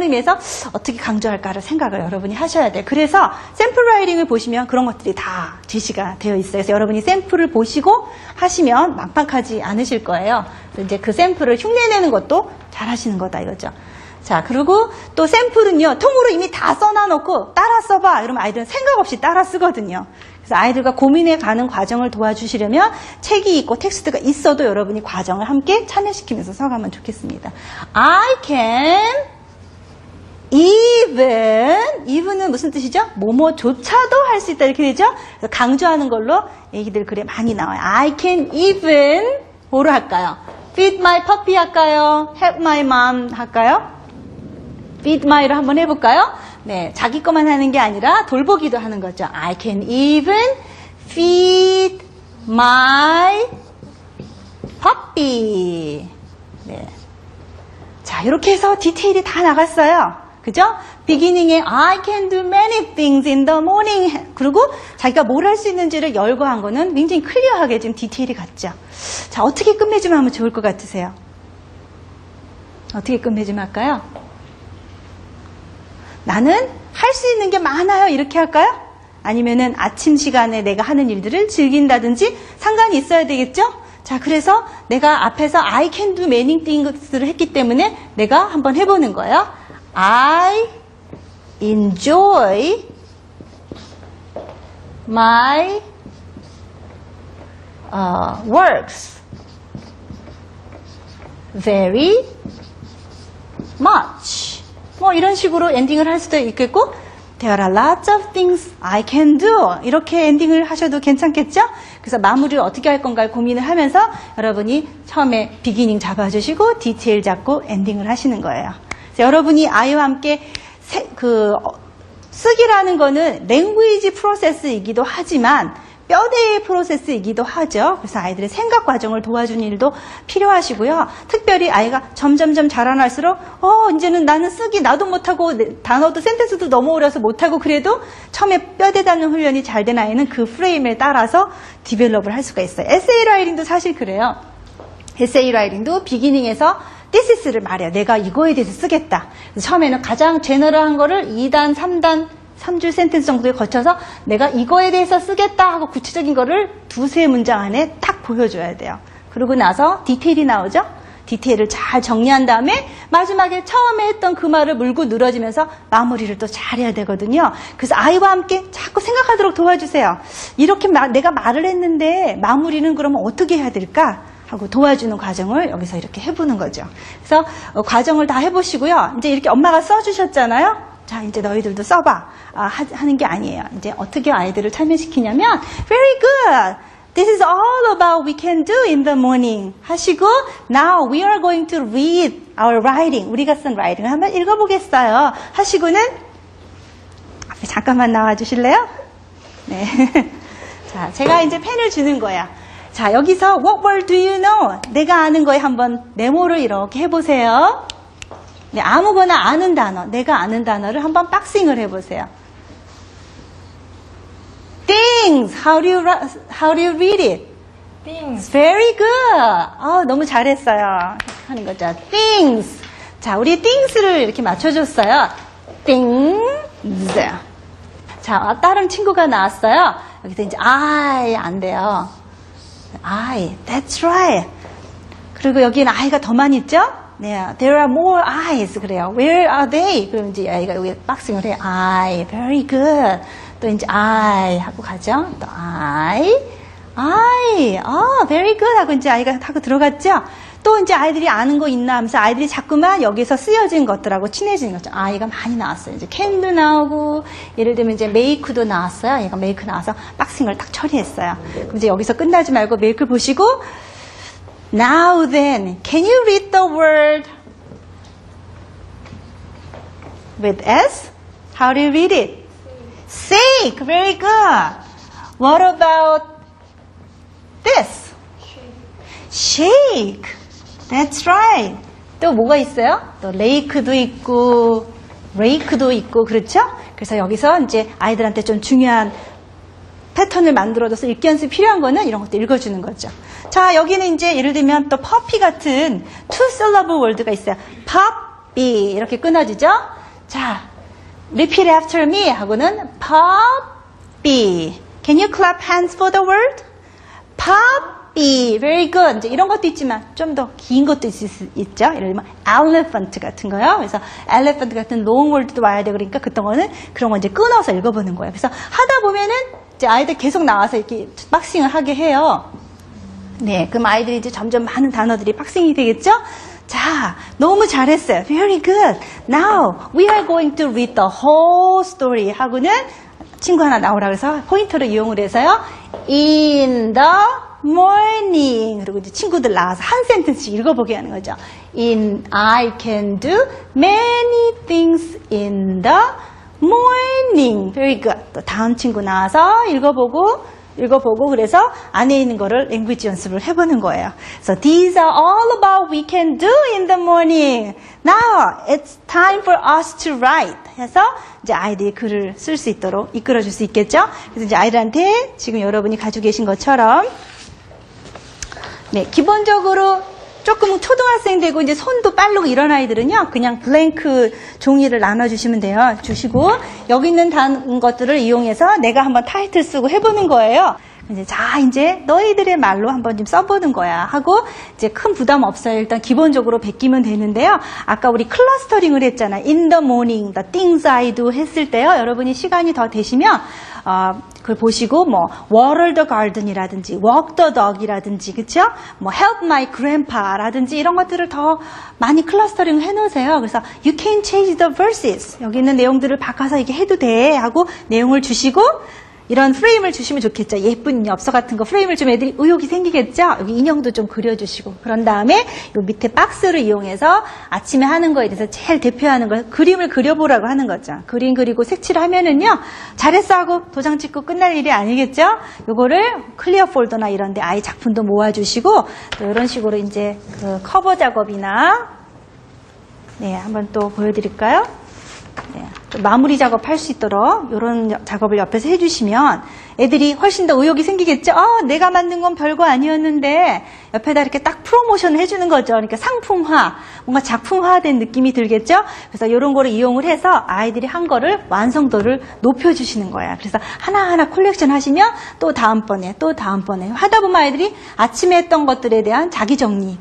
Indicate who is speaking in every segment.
Speaker 1: 의미에서 어떻게 강조할까를 생각을 여러분이 하셔야 돼요. 그래서 샘플 라이팅을 보시면 그런 것들이 다 제시가 되어 있어요. 그래서 여러분이 샘플을 보시고 하시면 막막하지 않으실 거예요. 그래서 이제 그 샘플을 흉내내는 것도 잘 하시는 거다 이거죠. 자, 그리고 또 샘플은요, 통으로 이미 다 써놔놓고 따라 써봐. 그러면 아이들은 생각 없이 따라 쓰거든요. 그래서 아이들과 고민해 가는 과정을 도와주시려면 책이 있고 텍스트가 있어도 여러분이 과정을 함께 참여시키면서 써가면 좋겠습니다. I can even은 무슨 뜻이죠? 뭐뭐조차도 할 수 있다 이렇게 되죠? 그래서 강조하는 걸로 애기들 글에 많이 나와요. I can even 뭐로 할까요? Feed my puppy 할까요? Help my mom 할까요? Feed my로 한번 해볼까요? 네, 자기 것만 하는 게 아니라 돌보기도 하는 거죠. I can even feed my puppy. 네. 자, 이렇게 해서 디테일이 다 나갔어요. 그죠? 비기닝에 I can do many things in the morning. 그리고 자기가 뭘 할 수 있는지를 열거한 거는 굉장히 클리어하게 지금 디테일이 갔죠. 자, 어떻게 끝맺음 하면 좋을 것 같으세요? 어떻게 끝맺음 할까요? 나는 할 수 있는 게 많아요. 이렇게 할까요? 아니면은 아침 시간에 내가 하는 일들을 즐긴다든지 상관이 있어야 되겠죠? 자, 그래서 내가 앞에서 I can do many things를 했기 때문에 내가 한번 해보는 거예요. I enjoy my works very much. 뭐 이런 식으로 엔딩을 할 수도 있겠고 There are lots of things I can do. 이렇게 엔딩을 하셔도 괜찮겠죠? 그래서 마무리를 어떻게 할 건가를 고민을 하면서 여러분이 처음에 비기닝 잡아주시고 디테일 잡고 엔딩을 하시는 거예요. 그래서 여러분이 아이와 함께 쓰기라는 거는 랭귀지 프로세스이기도 하지만 뼈대의 프로세스이기도 하죠. 그래서 아이들의 생각 과정을 도와주는 일도 필요하시고요. 특별히 아이가 점점점 자라날수록 이제는 나는 쓰기 나도 못하고 단어도 센텐스도 너무 어려서 못하고 그래도 처음에 뼈대 닿는 훈련이 잘 된 아이는 그 프레임에 따라서 디벨롭을 할 수가 있어요. 에세이 라이팅도 사실 그래요. 에세이 라이팅도 비기닝에서 디시스를 말해요. 내가 이거에 대해서 쓰겠다. 그래서 처음에는 가장 제너럴한 거를 2단, 3단 3줄 센텐스 정도에 거쳐서 내가 이거에 대해서 쓰겠다 하고 구체적인 거를 두세 문장 안에 딱 보여줘야 돼요. 그러고 나서 디테일이 나오죠? 디테일을 잘 정리한 다음에 마지막에 처음에 했던 그 말을 물고 늘어지면서 마무리를 또 잘해야 되거든요. 그래서 아이와 함께 자꾸 생각하도록 도와주세요. 이렇게 내가 말을 했는데 마무리는 그러면 어떻게 해야 될까? 하고 도와주는 과정을 여기서 이렇게 해보는 거죠. 그래서 과정을 다 해보시고요. 이제 이렇게 엄마가 써주셨잖아요. 자, 이제 너희들도 써봐. 하는 게 아니에요. 이제 어떻게 아이들을 참여시키냐면, very good. This is all about we can do in the morning. 하시고, now we are going to read our writing. 우리가 쓴 writing을 한번 읽어보겠어요. 하시고는, 앞에 잠깐만 나와주실래요? 네. 자, 제가 이제 펜을 주는 거야. 자, 여기서 what word do you know? 내가 아는 거에 한번 메모를 이렇게 해보세요. 네, 아무거나 아는 단어, 내가 아는 단어를 한번 박싱을 해보세요. Things. How do you read it?
Speaker 2: Things.
Speaker 1: Very good. 너무 잘했어요. 하는 거죠. Things. 자, 우리 things를 이렇게 맞춰줬어요. Things. 자, 다른 친구가 나왔어요. 여기서 이제 I 안 돼요. I. That's right. 그리고 여기는 I가 더 많이 있죠? 네, there are more eyes 그래요. Where are they? 그럼 이제 아이가 여기 박싱을 해. I, very good. 또 이제 I 하고 가죠. 또 I, very good 하고 이제 아이가 하고 들어갔죠. 또 이제 아이들이 아는 거 있나 하면서 아이들이 자꾸만 여기서 쓰여진 것들하고 친해지는 거죠. I가 많이 나왔어요. 이제 can도 나오고 예를 들면 이제 make도 나왔어요. 얘가 make 나와서 박싱을 딱 처리했어요. 그럼 이제 여기서 끝나지 말고 make 보시고. Now then, can you read the word with S? How do you read it? Shake. Very good. What about this? Shake. That's right. 또 뭐가 있어요? 또 lake도 있고 rake도 있고 그렇죠? 그래서 여기서 이제 아이들한테 좀 중요한 패턴을 만들어줘서 읽기 연습이 필요한 거는 이런 것도 읽어주는 거죠. 자, 여기는 이제 예를 들면 또 puppy 같은 two syllable word가 있어요. puppy 이렇게 끊어주죠. 자, repeat after me 하고는 puppy. Can you clap hands for the word? puppy. Very good. 이제 이런 것도 있지만 좀 더 긴 것도 있죠. 예를 들면 elephant 같은 거요. 그래서 elephant 같은 long word도 와야 돼. 그러니까 그런 거 이제 끊어서 읽어보는 거예요. 그래서 하다 보면은 이제 아이들 계속 나와서 이렇게 박싱을 하게 해요. 네, 그럼 아이들이 이제 점점 많은 단어들이 박싱이 되겠죠? 자, 너무 잘했어요. Very good. Now we are going to read the whole story 하고는 친구 하나 나오라 그래서 포인터를 이용을 해서요. In the morning. 그리고 이제 친구들 나와서 한 센텐스씩 읽어보게 하는 거죠. I can do many things in the morning. Very good. 또 다음 친구 나와서 읽어보고 그래서 안에 있는 거를 랭귀지 연습을 해보는 거예요. So these are all about we can do in the morning. Now it's time for us to write. 해서 이제 아이들이 글을 쓸 수 있도록 이끌어줄 수 있겠죠. 그래서 이제 아이들한테 지금 여러분이 가지고 계신 것처럼 네, 기본적으로 조금 초등학생 되고 이제 손도 빠르고 이런 아이들은요, 그냥 블랭크 종이를 나눠주시면 돼요. 주시고, 여기 있는 것들을 이용해서 내가 한번 타이틀 쓰고 해보는 거예요. 이제 너희들의 말로 한번 좀 써보는 거야 하고 이제 큰 부담 없어요. 일단 기본적으로 베끼면 되는데요. 아까 우리 클러스터링을 했잖아요. In the morning, the things I do 했을 때요. 여러분이 시간이 더 되시면 그걸 보시고 뭐 water the garden이라든지 walk the dog이라든지 그렇죠? 뭐 help my grandpa라든지 이런 것들을 더 많이 클러스터링 해놓으세요. 그래서 you can change the verses. 여기 있는 내용들을 바꿔서 이게 해도 돼 하고 내용을 주시고 이런 프레임을 주시면 좋겠죠. 예쁜 엽서 같은 거 프레임을 주면 애들이 의욕이 생기겠죠. 여기 인형도 좀 그려주시고 그런 다음에 요 밑에 박스를 이용해서 아침에 하는 거에 대해서 제일 대표하는 걸 그림을 그려보라고 하는 거죠. 그림 그리고 색칠을 하면은요 잘했어 하고 도장 찍고 끝날 일이 아니겠죠. 요거를 클리어 폴더나 이런 데 아이 작품도 모아주시고 또 이런 식으로 이제 그 커버 작업이나 네 한번 또 보여드릴까요? 네, 마무리 작업할 수 있도록 이런 작업을 옆에서 해주시면 애들이 훨씬 더 의욕이 생기겠죠. 내가 만든 건 별거 아니었는데 옆에다 이렇게 딱 프로모션을 해주는 거죠. 그러니까 상품화, 뭔가 작품화된 느낌이 들겠죠. 그래서 이런 거를 이용을 해서 아이들이 한 거를 완성도를 높여주시는 거예요. 그래서 하나하나 콜렉션 하시면 또 다음번에 하다 보면 아이들이 아침에 했던 것들에 대한 자기정리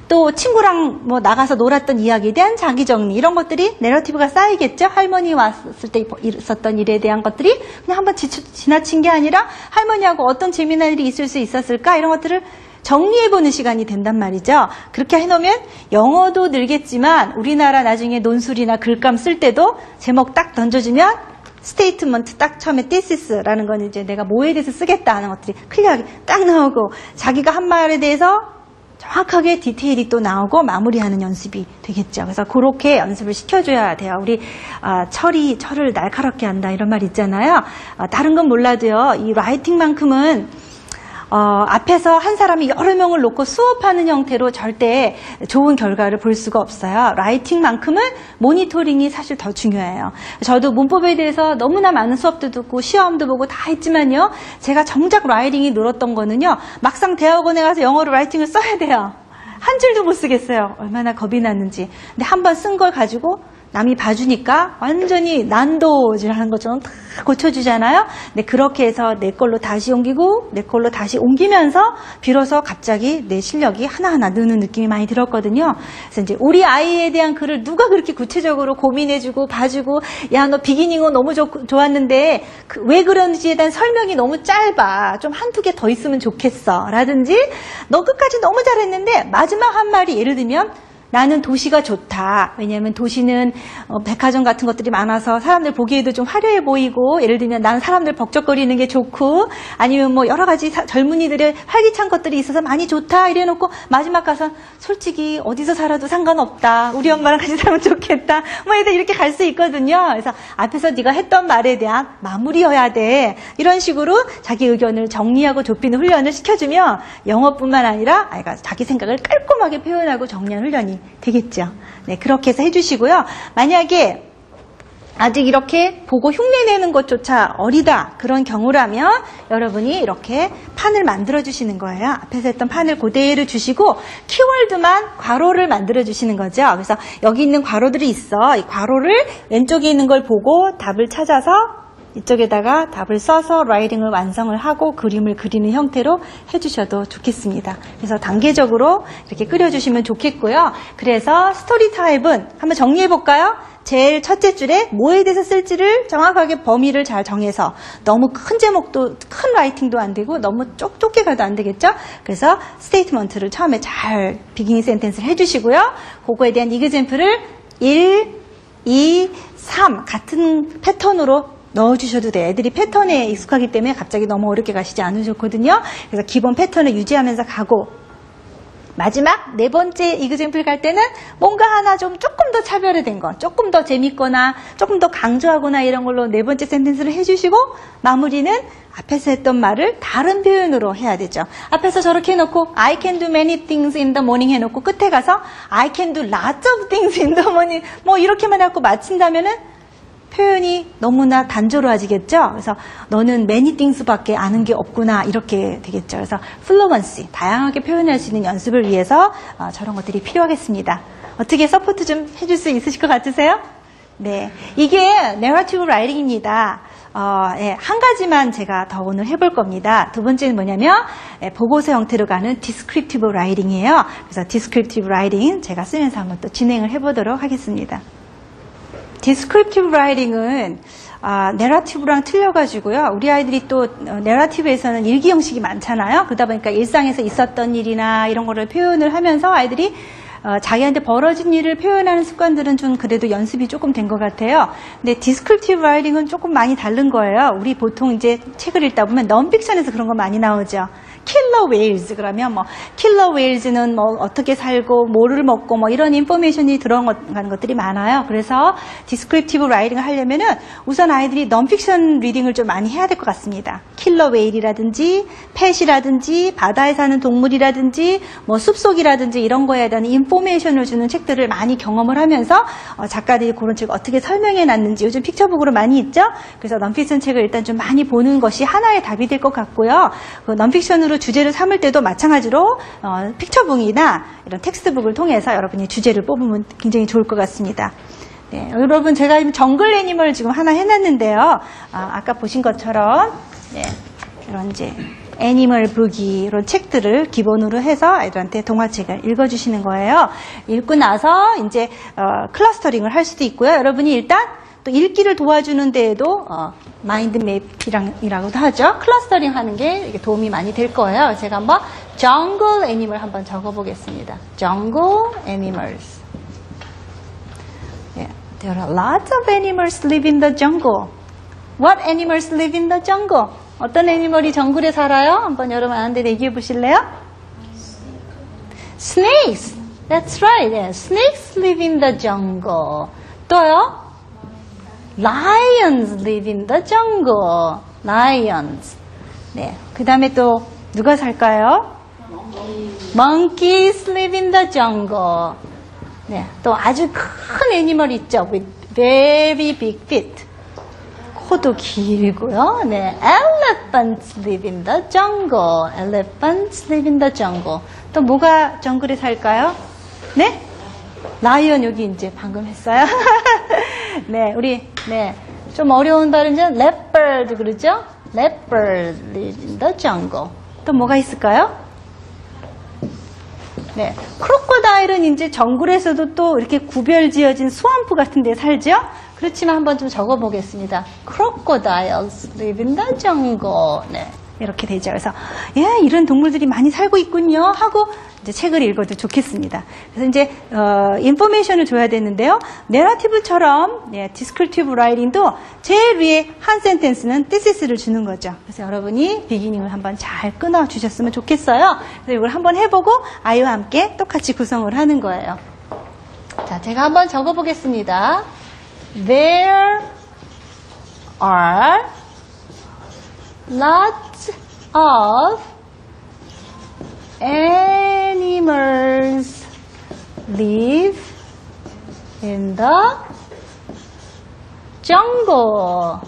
Speaker 1: 또 친구랑 뭐 나가서 놀았던 이야기에 대한 자기정리 이런 것들이 내러티브가 쌓이겠죠. 할머니 왔을 때 있었던 일에 대한 것들이 그냥 한번 지나친 게 아니라 할머니하고 어떤 재미난 일이 있을 수 있었을까 이런 것들을 정리해보는 시간이 된단 말이죠. 그렇게 해놓으면 영어도 늘겠지만 우리나라 나중에 논술이나 글감 쓸 때도 제목 딱 던져주면 스테이트먼트 딱 처음에 thisis라는 건 이제 내가 뭐에 대해서 쓰겠다 하는 것들이 클리어하게 딱 나오고 자기가 한 말에 대해서 정확하게 디테일이 또 나오고 마무리하는 연습이 되겠죠. 그래서 그렇게 연습을 시켜줘야 돼요. 우리 철을 날카롭게 한다 이런 말 있잖아요. 다른 건 몰라도요. 이 라이팅만큼은 앞에서 한 사람이 여러 명을 놓고 수업하는 형태로 절대 좋은 결과를 볼 수가 없어요. 라이팅만큼은 모니터링이 사실 더 중요해요. 저도 문법에 대해서 너무나 많은 수업도 듣고 시험도 보고 다 했지만요. 제가 정작 라이팅이 늘었던 거는요. 막상 대학원에 가서 영어로 라이팅을 써야 돼요. 한 줄도 못 쓰겠어요. 얼마나 겁이 났는지. 근데 한 번 쓴 걸 가지고 남이 봐주니까 완전히 난도질하는 것처럼 다 고쳐주잖아요. 근데 그렇게 해서 내 걸로 다시 옮기고 내 걸로 다시 옮기면서 비로소 갑자기 내 실력이 하나하나 느는 느낌이 많이 들었거든요. 그래서 이제 우리 아이에 대한 글을 누가 그렇게 구체적으로 고민해주고 봐주고 야 너 비기닝은 너무 좋았는데 왜 그런지에 대한 설명이 너무 짧아. 좀 한두 개 더 있으면 좋겠어. 라든지 너 끝까지 너무 잘했는데 마지막 한 말이 예를 들면 나는 도시가 좋다. 왜냐하면 도시는 백화점 같은 것들이 많아서 사람들 보기에도 좀 화려해 보이고 예를 들면 나는 사람들 벅적거리는 게 좋고 아니면 뭐 여러 가지 젊은이들의 활기찬 것들이 있어서 많이 좋다 이래놓고 마지막 가서 솔직히 어디서 살아도 상관없다. 우리 엄마랑 같이 살면 좋겠다. 뭐 애들 이렇게 갈 수 있거든요. 그래서 앞에서 네가 했던 말에 대한 마무리여야 돼. 이런 식으로 자기 의견을 정리하고 좁히는 훈련을 시켜주면 영어뿐만 아니라 아이가 자기 생각을 깔끔하게 표현하고 정리하는 훈련이 되겠죠. 네, 그렇게 해서 해주시고요. 만약에 아직 이렇게 보고 흉내내는 것조차 어리다 그런 경우라면 여러분이 이렇게 판을 만들어 주시는 거예요. 앞에서 했던 판을 그대로 주시고 키워드만 괄호를 만들어 주시는 거죠. 그래서 여기 있는 괄호들이 있어. 이 괄호를 왼쪽에 있는 걸 보고 답을 찾아서 이쪽에다가 답을 써서 라이팅을 완성을 하고 그림을 그리는 형태로 해주셔도 좋겠습니다. 그래서 단계적으로 이렇게 그려주시면 좋겠고요. 그래서 스토리 타입은 한번 정리해볼까요? 제일 첫째 줄에 뭐에 대해서 쓸지를 정확하게 범위를 잘 정해서 너무 큰 제목도 큰 라이팅도 안 되고 너무 좁게 가도 안 되겠죠? 그래서 스테이트먼트를 처음에 잘 비기닝 센텐스를 해주시고요. 그거에 대한 이그젬플을 1, 2, 3 같은 패턴으로 넣어주셔도 돼요. 애들이 패턴에 익숙하기 때문에 갑자기 너무 어렵게 가시지 않으셨거든요. 그래서 기본 패턴을 유지하면서 가고 마지막 네 번째 이그젬플 갈 때는 뭔가 하나 좀 조금 더 차별화된 거, 조금 더 재밌거나 조금 더 강조하거나 이런 걸로 네 번째 센텐스를 해주시고 마무리는 앞에서 했던 말을 다른 표현으로 해야 되죠. 앞에서 저렇게 해놓고 I can do many things in the morning 해놓고 끝에 가서 I can do lots of things in the morning 뭐 이렇게만 해갖고 마친다면은 표현이 너무나 단조로워지겠죠. 그래서 너는 many things밖에 아는 게 없구나 이렇게 되겠죠. 그래서 fluency, 다양하게 표현할 수 있는 연습을 위해서 저런 것들이 필요하겠습니다. 어떻게 서포트 좀 해줄 수 있으실 것 같으세요? 네, 이게 narrative writing입니다. 한 가지만 제가 더 오늘 해볼 겁니다. 두 번째는 뭐냐면 보고서 형태로 가는 descriptive writing이에요. 그래서 descriptive writing 제가 쓰면서 한번 또 진행을 해보도록 하겠습니다. 디스크립티브 라이팅은 내러티브랑 틀려가지고요. 우리 아이들이 또 내러티브에서는 일기 형식이 많잖아요. 그러다 보니까 일상에서 있었던 일이나 이런 거를 표현을 하면서 아이들이 자기한테 벌어진 일을 표현하는 습관들은 좀 그래도 연습이 조금 된 것 같아요. 근데 디스크립티브 라이팅은 조금 많이 다른 거예요. 우리 보통 이제 책을 읽다 보면 넌픽션에서 그런 거 많이 나오죠. 킬러 웨일즈 그러면 뭐 킬러 웨일즈는 뭐 어떻게 살고 뭐를 먹고 뭐 이런 인포메이션이 들어가는 것들이 많아요. 그래서 디스크립티브 라이팅을 하려면은 우선 아이들이 넌픽션 리딩을 좀 많이 해야 될 것 같습니다. 킬러 웨일이라든지 펫이라든지 바다에 사는 동물이라든지 뭐 숲속이라든지 이런 거에 대한 인포메이션을 주는 책들을 많이 경험을 하면서 작가들이 그런 책을 어떻게 설명해 놨는지 요즘 픽처북으로 많이 있죠. 그래서 넌픽션 책을 일단 좀 많이 보는 것이 하나의 답이 될 것 같고요. 그 넌픽션으로 주제를 삼을 때도 마찬가지로 픽처북이나 이런 텍스트북을 통해서 여러분이 주제를 뽑으면 굉장히 좋을 것 같습니다. 네, 여러분 제가 정글 애니멀 지금 하나 해놨는데요. 아까 보신 것처럼 네, 이런 이제 애니멀 북이 이런 책들을 기본으로 해서 아이들한테 동화책을 읽어주시는 거예요. 읽고 나서 이제 클러스터링을 할 수도 있고요. 여러분이 일단 또 읽기를 도와주는 데에도 마인드맵이라고도 하죠. 클러스터링 하는 게 도움이 많이 될 거예요. 제가 한번 jungle animal 한번 적어보겠습니다. jungle animals. Yeah, there are lots of animals live in the jungle. What animals live in the jungle? 어떤 애니멀이 정글에 살아요? 한번 여러분한테 얘기해 보실래요? Snakes. That's right. Yeah. Snakes live in the jungle. 또요? Lions live in the jungle. Lions. 네. 그 다음에 또 누가 살까요? Monkeys live in the jungle. 네. 또 아주 큰 애니멀 있죠. With very big feet. 코도 길고요. 네. Elephants live in the jungle. Elephants live in the jungle. 또 뭐가 정글에 살까요? 네? 라이언 여기 이제 방금 했어요. 네, 우리 네 좀 어려운 발음은 leopard 그러죠? Leopard live in the jungle. 또 뭐가 있을까요? 네, 크로코다일은 이제 정글에서도 또 이렇게 구별지어진 스왑프 같은 데 살죠? 그렇지만 한번 좀 적어보겠습니다. Crocodiles live in the jungle. 네, 이렇게 되죠. 그래서 예, 이런 동물들이 많이 살고 있군요 하고 이제 책을 읽어도 좋겠습니다. 그래서 이제 인포메이션을 줘야 되는데요. 내러티브처럼 디스크립티브 라이팅도 제일 위에 한 센텐스는 thesis,를 주는 거죠. 그래서 여러분이 비기닝을 한번 잘 끊어 주셨으면 좋겠어요. 그래서 이걸 한번 해보고 아이와 함께 똑같이 구성을 하는 거예요. 자, 제가 한번 적어보겠습니다. There are lots of animals live in the jungle.